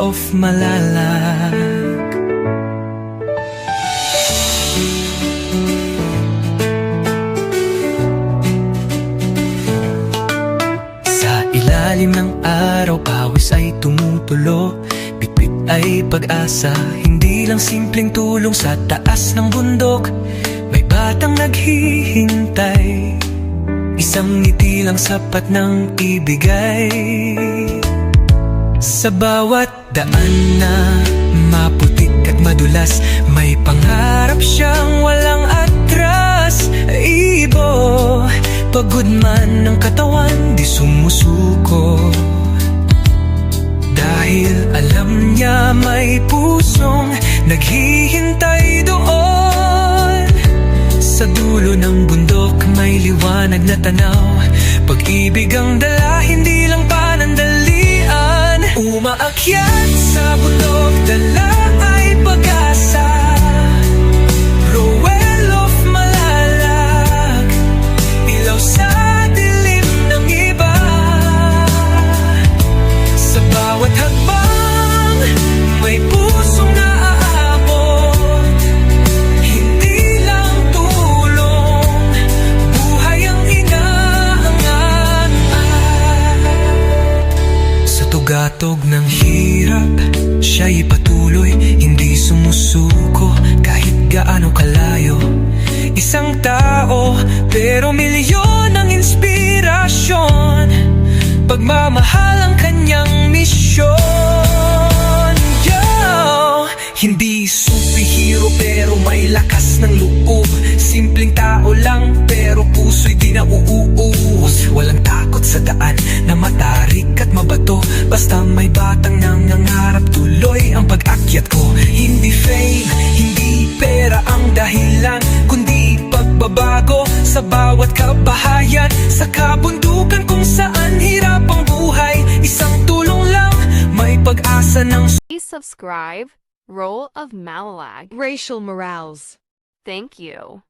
Of Malalag. Sa ilalim ng araw, pawis ay tumutulo. Bitbit ay pag-asa, hindi lang simpleng tulong. Sa taas ng bundok, may batang naghihintay. Isang ngiti lang sapat ng ibigay. Sa bawat daan na maputik at madulas, may pangarap siyang walang atras. Ibo, pagod man ng katawan, di sumusuko. Dahil alam niya may pusong naghihintay doon. Sa dulo ng bundok may liwanag na tanaw. Pag-ibig ang dala, hindi lang panandalian. Umaakyat sa bundok, dala ay pag-asa. Rowell of Malalag, ilaw sa dilim ng iba. Sa bawat hakbang, may pusong naaabot. Hindi lang tulong, buhay ang inaangat. Sa tugatog ng hirap, siya'y patuloy, hindi sumusuko kahit gaano kalayo. Isang tao, pero milyon ang inspirasyon. Pagmamahal ang kanyang misyon. Yo! Hindi superhero pero may lakas ng loob. Simpleng tao lang pero puso'y di nauuus. Walang takot sa daan na matarik at mabato. Basta may batang nangangarap, tuloy ang pag-akyat ko. Hindi fame, hindi pera ang dahilan, kundi pagbabago sa bawat kabahayan. Sa kabundukan kung saan hirap ang buhay, isang tulong lang, may pag-asa ng... Please subscribe, Rowell of Malalag. Rachel Morales. Thank you.